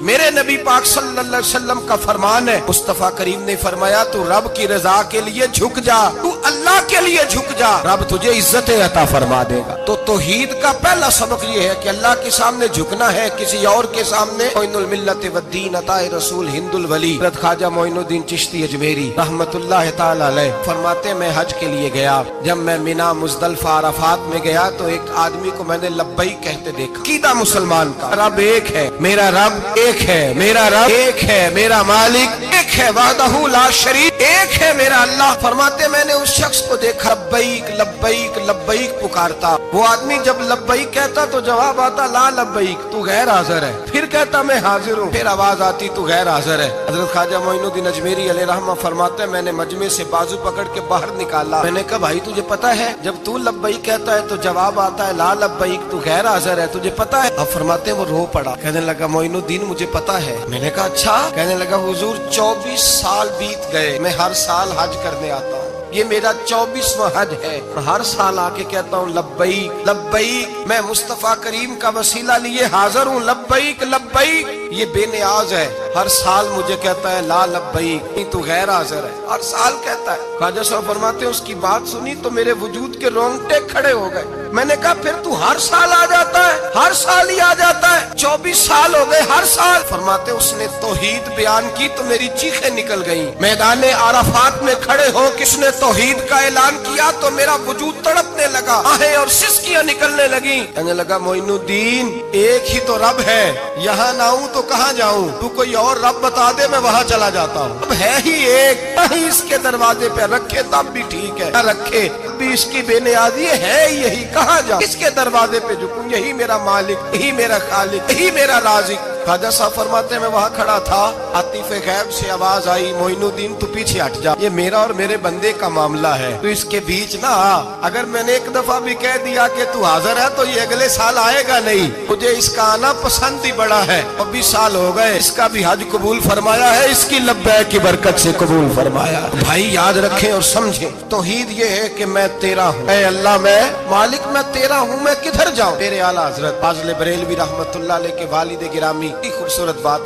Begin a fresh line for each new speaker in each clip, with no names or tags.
میرے نبی پاک صلی اللہ علیہ وسلم کا فرمان ہے، مصطفیٰ کریم نے فرمایا تو رب کی رضا کے لیے جھک جا، تو اللہ کے لیے جھک جا، رب تجھے عزت عطا فرما دے گا۔ تو توحید کا پہلا سبق یہ ہے کہ اللہ کے سامنے جھکنا ہے، کسی اور کے سامنے۔ معین الملت والدین عطا رسول ہند الولی حضرت خواجہ معین الدین چشتی اجمیری رحمت اللہ تعالی علیہ فرماتے میں حج کے لیے گیا، جب میں مینا مزدلفہ عرفات میں گیا تو ایک آدمی کو میں نے لبیک کہتے دیکھا۔ عقیدہ مسلمان کا رب ایک ہے، میرا رب ایک ہے، میرا رب ایک ہے، میرا مالک ایک ہے، وحدہ لا شریک ایک ہے میرا اللہ۔ فرماتے میں نے اس شخص کو دیکھا لبیک لبیک لبیک پکارتا، وہ آدمی جب لبیک کہتا تو جواب آتا لا لبیک، تو غیر حاضر ہے، پھر کہتا میں حاضر ہوں، پھر آواز آتی تو غیر حاضر ہے۔ حضرت خواجہ معین الدین اجمیری علیہ رحمہ فرماتے میں نے مجمع سے بازو پکڑ کے باہر نکالا، میں نے کہا بھائی تجھے پتا ہے جب تو لبیک کہتا ہے تو جواب آتا ہے لا لبیک، تو غیر حاضر ہے، تجھے پتا ہے؟ اب فرماتے وہ رو پڑا، کہنے لگا معین الدین مجھے پتا ہے۔ میں نے کہا اچھا؟ کہنے لگا حضور 24 سال بیت گئے، میں ہر سال حج کرنے آتا ہوں، یہ میرا 24واں حج ہے، ہر سال آ کے کہتا ہوں لبیک لبیک، میں مصطفیٰ کریم کا وسیلہ لیے حاضر ہوں، لبیک لبیک۔ یہ بے نیاز ہے، ہر سال مجھے کہتا ہے لا لبیک، نہیں تو غیر حاضر ہے، ہر سال کہتا ہے۔ خواجہ صاحب فرماتے ہیں اس کی بات سنی تو میرے وجود کے رونگٹے کھڑے ہو گئے۔ میں نے کہا پھر تو ہر سال آ جاتا ہے، ہر سال ہی آ جاتا ہے، 24 سال ہو گئے ہر سال۔ فرماتے اس نے توحید بیان کی تو میری چیخیں نکل گئیں، میدان عرفات میں کھڑے ہو کس نے توحید کا اعلان کیا تو میرا وجود تڑپنے لگا، آہیں اور سسکیاں نکلنے لگیں۔ کہنے لگا معین الدین ایک ہی تو رب ہے، یہاں نہ ہوں تو کہاں جاؤں، تو کوئی اور رب بتا دے میں وہاں چلا جاتا ہوں، اب ہے ہی ایک، کہیں اس کے دروازے پہ رکھے تب بھی ٹھیک ہے، نہ رکھے بھی اس کی بے نیازی ہے یہی، کہاں جاؤں، اس کے دروازے پہ جھکوں، یہی میرا مالک، یہی میرا خالق، یہی میرا رازق۔ خواجہ صاحب فرماتے میں وہاں کھڑا تھا، عاطف غیب سے آواز آئی معین الدین تو پیچھے ہٹ جا، یہ میرا اور میرے بندے کا معاملہ ہے، تو اس کے بیچ نہ آ، اگر میں نے ایک دفعہ بھی کہہ دیا کہ تو حاضر ہے تو یہ اگلے سال آئے گا نہیں، مجھے اس کا آنا پسند ہی بڑا ہے، 24 سال ہو گئے، اس کا بھی حج قبول فرمایا ہے، اس کی لبیک کی برکت سے قبول فرمایا۔ بھائی یاد رکھیں اور سمجھیں، توحید یہ ہے کہ میں تیرا ہوں، اے اللہ میں مالک میں تیرا ہوں، میں کدھر جاؤں؟ میرے اعلیٰ حضرت فاضل بریلوی رحمت اللہ علیہ کے والد گرامی خوبصورت بات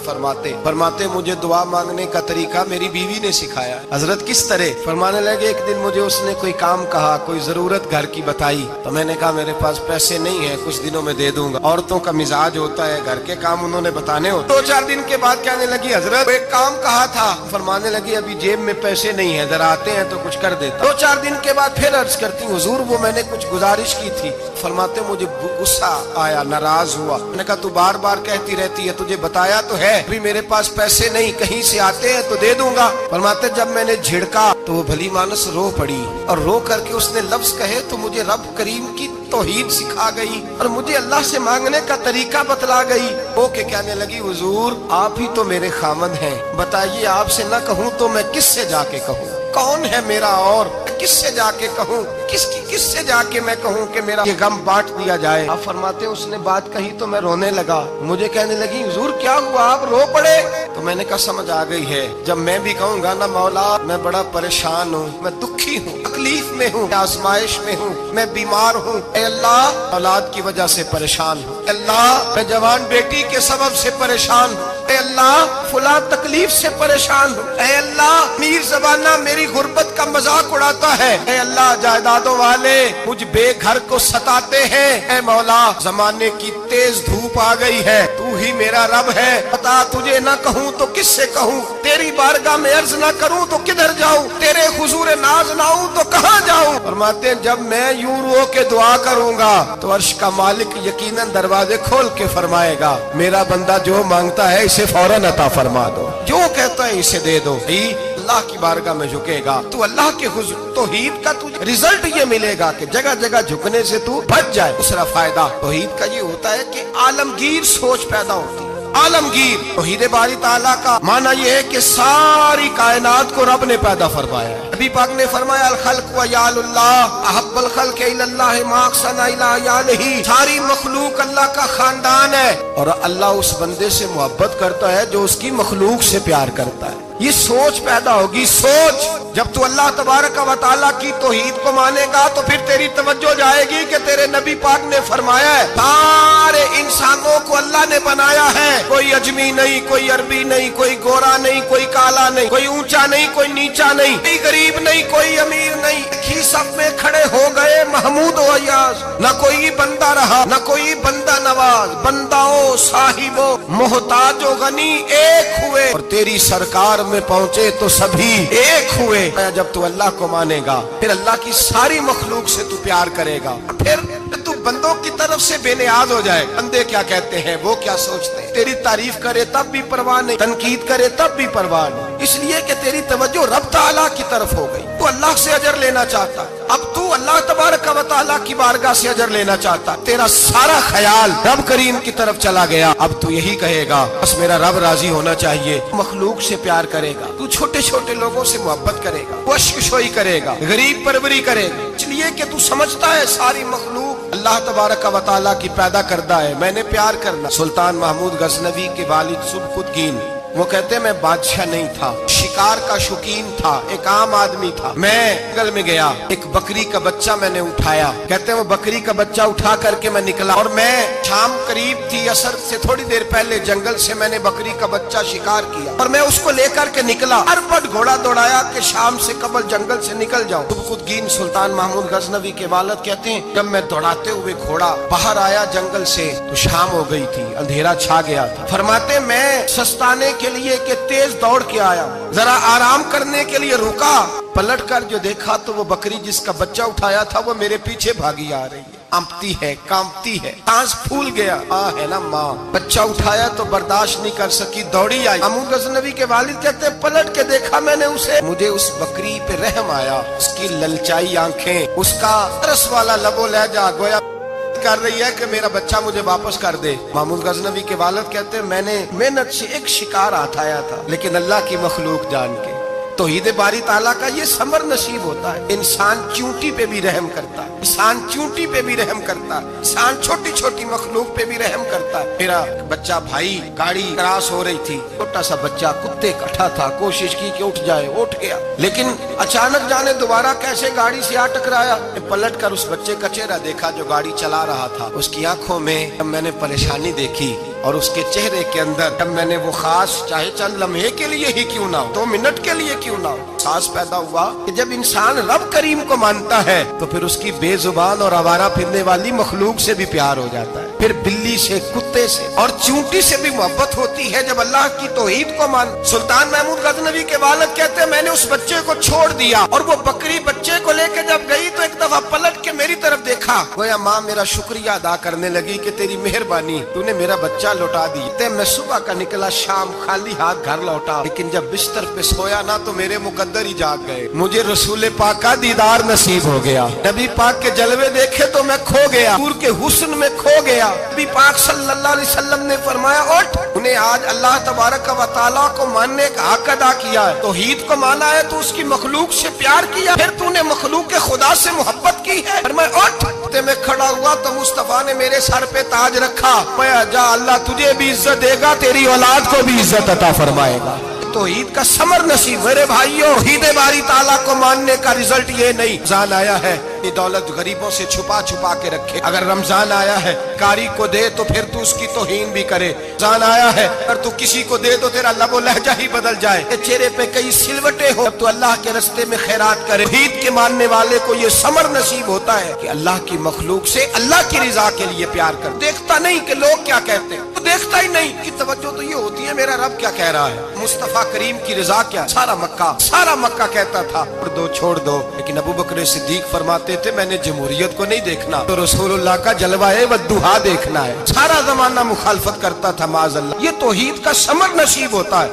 فرماتے مجھے دعا مانگنے کا طریقہ میری بیوی نے سکھایا۔ حضرت کس طرح؟ فرمانے لگے ایک دن مجھے اس نے کوئی کام کہا، کوئی ضرورت گھر کی بتائی، تو میں نے کہا میرے پاس پیسے نہیں ہیں، کچھ دنوں میں دے دوں گا، عورتوں کا مزاج ہوتا ہے گھر کے کام انہوں نے بتانے ہوتے۔ 2-4 دن کے بعد کہنے لگی حضرت ایک کام کہا تھا، فرمانے لگی ابھی جیب میں پیسے نہیں ہیں، ذرا آتے ہیں تو کچھ کر دیتا۔ 2-4 دن کے بعد پھر عرض کرتی حضور وہ میں نے کچھ گزارش کی تھی، فرماتے مجھے غصہ آیا، ناراض ہوا، میں نے کہا تو بار بار کہتی رہتی ہے، تجھے بتایا تو ہے ابھی میرے پاس پیسے نہیں، کہیں سے آتے ہیں تو دے دوں گا۔ فرماتے جب میں نے جھڑکا تو وہ بھلی مانس رو پڑی، اور رو کر کے اس نے لفظ کہے تو مجھے رب کریم کی توحید سکھا گئی اور مجھے اللہ سے مانگنے کا طریقہ بتلا گئی۔ وہ کہ کہنے لگی حضور آپ ہی تو میرے خامد ہیں، بتائیے آپ سے نہ کہوں تو میں کس سے جا کے کہوں؟ کون ہے میرا اور کس سے جا کے کہوں؟ کس سے جا کے میں کہوں کہ میرا یہ غم بانٹ دیا جائے؟ آپ فرماتے اس نے بات کہی تو میں رونے لگا، مجھے کہنے لگی حضور کیا ہوا آپ رو پڑے؟ تو میں نے کہا سمجھ آ گئی ہے، جب میں بھی کہوں گا نا مولا میں بڑا پریشان ہوں، میں دکھی ہوں، تکلیف میں ہوں، آزمائش میں ہوں، میں بیمار ہوں، اے اللہ اولاد کی وجہ سے پریشان ہوں، اے اللہ میں جوان بیٹی کے سبب سے پریشان ہوں، اے اللہ فلاں تکلیف سے پریشان ہوں، اے اللہ میر زبانہ میری غربت کا مذاق اڑاتا ہے، اے اللہ جائیدادوں والے مجھ بے گھر کو ستاتے ہیں، اے مولا زمانے کی تیز دھوپ آ گئی ہے، تو ہی میرا رب ہے، بتا تجھے نہ کہوں تو کس سے کہوں، تیری بارگاہ میں عرض نہ کروں تو کدھر جاؤں، تیرے حضور ناز نہ ہوں تو کہاں جاؤں؟ فرماتے ہیں جب میں یوں رو کے دعا کروں گا تو عرش کا مالک یقیناً دروازے کھول کے فرمائے گا میرا بندہ جو مانگتا ہے اسے فوراً عطا فرما دو، جو کہتا ہے اسے دے دو۔ اللہ کی بارگاہ میں جھکے گا تو اللہ کے حضور توحید کا تجھے رزلٹ یہ ملے گا کہ جگہ جگہ جھکنے سے تو بچ جائے۔ دوسرا فائدہ توحید کا یہ ہوتا ہے کہ عالمگیر سوچ پیدا ہوتی ہے۔ عالمگیر توحید باری تعالیٰ کا معنی یہ ہے کہ ساری کائنات کو رب نے پیدا فرمایا ہے۔ نبی پاک نے فرمایا الخلق ویال اللہ احب الخلق الی اللہ ما احسن الی عیالہ، ساری مخلوق اللہ کا خاندان ہے اور اللہ اس بندے سے محبت کرتا ہے جو اس کی مخلوق سے پیار کرتا ہے۔ یہ سوچ پیدا ہوگی، سوچ جب تو اللہ تبارک و تعالیٰ کی توحید کو مانے گا تو پھر تیری توجہ جائے گی کہ تیرے نبی پاک نے فرمایا ہے سارے انسانوں کو اللہ نے بنایا ہے، کوئی اجمی نہیں، کوئی عربی نہیں، کوئی گورا نہیں، کوئی کالا نہیں، کوئی اونچا نہیں، کوئی نیچا نہیں، کوئی غریب نہیں، کوئی امیر نہیں، ہی سب میں کھڑے ہو گئے محمود و ایاز، نہ کوئی بندہ رہا نہ کوئی بندہ نواز، بنداؤ صاحبو محتاج و غنی ایک ہوئے، اور تیری سرکار میں پہنچے تو سبھی ایک ہوئے۔ جب تو اللہ کو مانے گا پھر اللہ کی ساری مخلوق سے تو پیار کرے گا، پھر تو بندوں کی طرف سے بے نیاز ہو جائے۔ بندے کیا کہتے ہیں، وہ کیا سوچتے ہیں، تیری تعریف کرے تب بھی پرواہ نہیں، تنقید کرے تب بھی پرواہ نہیں، اس لیے کہ تیری توجہ رب تعالیٰ کی طرف ہو گئی۔ تو اللہ سے اجر لینا چاہتا، اب تو اللہ تبارک و تعالیٰ کی بارگاہ سے اجر لینا چاہتا، تیرا سارا خیال رب کریم کی طرف چلا گیا۔ اب تو یہی کہے گا بس میرا رب راضی ہونا چاہیے، مخلوق سے پیار کرے گا، تو چھوٹے چھوٹے لوگوں سے محبت کرے گا، وشکشوئی کرے گا، غریب پروری کرے گا، اس لیے کہ تو سمجھتا ہے ساری مخلوق اللہ تبارک و تعالیٰ کی پیدا کردہ ہے، میں نے پیار کرنا۔ سلطان محمود غزنوی کے والد سبکتگین وہ کہتے میں بادشاہ نہیں تھا، شکار کا شوقین تھا، ایک عام آدمی تھا۔ میں جنگل میں گیا، ایک بکری کا بچہ میں نے اٹھایا، کہتے ہیں وہ بکری کا بچہ اٹھا کر کے میں نکلا، اور میں شام قریب تھی، عصر سے تھوڑی دیر پہلے جنگل سے میں نے بکری کا بچہ شکار کیا، اور میں اس کو لے کر کے نکلا، اربٹ گھوڑا دوڑایا کہ شام سے قبل جنگل سے نکل جاؤں۔ سبکتگین سلطان محمود غزنوی کے والد کہتے ہیں جب میں دوڑاتے ہوئے گھوڑا باہر آیا جنگل سے تو شام ہو گئی تھی، اندھیرا چھا گیا تھا۔ فرماتے میں سستانے کے لیے کہ تیز دوڑ کے آیا، ذرا آرام کرنے کے لیے رکا، پلٹ کر جو دیکھا تو وہ بکری جس کا بچہ اٹھایا تھا وہ میرے پیچھے بھاگی آ رہی ہے، کانپتی ہے، کانپتی ہے، سانس پھول گیا، ماں ہے نا ماں، بچہ اٹھایا تو برداشت نہیں کر سکی، دوڑی آئی۔ محمود غزنوی کے والد کہتے ہیں پلٹ کے دیکھا میں نے اسے، مجھے اس بکری پہ رحم آیا، اس کی للچائی آنکھیں، اس کا ترس والا لب و لہجہ گویا کر رہی ہے کہ میرا بچہ مجھے واپس کر دے۔ محمود غزنوی کے والد کہتے ہیں میں نے محنت سے ایک شکار ہاتھایا تھا، لیکن اللہ کی مخلوق جان کے توحید باری تعالیٰ کا یہ ثمر نصیب ہوتا ہے، انسان چونٹی پہ بھی رحم کرتا ہے، انسان چونٹی پہ بھی رحم کرتا ہے، انسان چھوٹی چھوٹی مخلوق پہ بھی رحم کرتا ہے۔ میرا بچہ بھائی گاڑی کراس ہو رہی تھی، چھوٹا سا بچہ کتے کٹھا تھا، کوشش کی کہ اٹھ جائے، اٹھ گیا، لیکن اچانک جانے دوبارہ کیسے گاڑی سے آ ٹکرایا، پلٹ کر اس بچے کا چہرہ دیکھا جو گاڑی چلا رہا تھا، اس کی آنکھوں میں جب میں نے پریشانی دیکھی اور اس کے چہرے کے اندر جب میں نے وہ خاص چاہے چند لمحے کے لیے ہی کیوں نہ ہو، 2 منٹ کے لیے کیوں نہ ہو، احساس پیدا ہوا کہ جب انسان رب کریم کو مانتا ہے تو پھر اس کی بے زبان اور آوارہ پھرنے والی مخلوق سے بھی پیار ہو جاتا ہے، پھر بلی سے، کتے سے اور چونٹی سے بھی محبت ہوتی ہے جب اللہ کی توحید کو مان۔ سلطان محمود غزنوی کے والد کہتے ہیں میں نے اس بچے کو چھوڑ دیا، اور وہ بکری بچے کو لے کے جب گئی تو ایک دفعہ پلٹ کے میری طرف دیکھا، گویا ماں میرا شکریہ ادا کرنے لگی کہ تیری مہربانی، تو نے میرا بچہ لوٹا دی۔ میں صبح کا نکلا، شام خالی ہاتھ گھر لوٹا، لیکن جب بستر پہ سویا نا تو میرے مقدر ہی جاگ گئے، مجھے رسول پاک کا دیدار نصیب ہو گیا، نبی پاک کے جلوے دیکھے تو میں کھو گیا، حضور کے حسن میں کھو گیا۔ نبی پاک صلی اللہ علیہ وسلم نے فرمایا اٹھ، انہیں آج اللہ تبارک و تعالیٰ کو ماننے کا حق ادا کیا ہے، توحید کو مانا ہے تو اس کی مخلوق سے پیار کیا، پھر تو نے مخلوق کے خدا سے محبت کی ہے۔ فرمایا اٹھ، میں کھڑا ہوا تو مصطفیٰ نے میرے سر پہ تاج رکھا، میں جا اللہ تجھے بھی عزت دے گا، تیری اولاد کو بھی عزت عطا فرمائے گا۔ توحید کا ثمر نصیب میرے بھائیوں، توحید باری تعالیٰ کو ماننے کا رزلٹ یہ نہیں رمضان آیا ہے اپنی دولت غریبوں سے چھپا چھپا کے رکھے، اگر رمضان آیا ہے کاری کو دے تو پھر تو اس کی توہین بھی کرے، رمضان آیا ہے اگر تو کسی کو دے تو تیرا لب و لہجہ ہی بدل جائے، چہرے پہ کئی سلوٹیں ہو، جب تو اللہ کے رستے میں خیرات کرے۔ توحید کے ماننے والے کو یہ ثمر نصیب ہوتا ہے کہ اللہ کی مخلوق سے اللہ کی رضا کے لیے پیار کر، دیکھتا نہیں کہ لوگ کیا کہتے ہیں، تو دیکھتا ہی نہیں، کی توجہ تو یہ ہوتی ہے میرا رب کیا کہہ رہا ہے، مصطفیٰ کریم کی رضا کیا، سارا مکہ کہتا تھا چھوڑ دو، لیکن ابو بکر صدیق فرماتے تھے میں نے جمہوریت کو نہیں دیکھنا، تو رسول اللہ کا جلوہ والضحیٰ دیکھنا ہے، سارا زمانہ مخالفت کرتا تھا معاذ اللہ۔ یہ توحید کا ثمر نصیب ہوتا ہے۔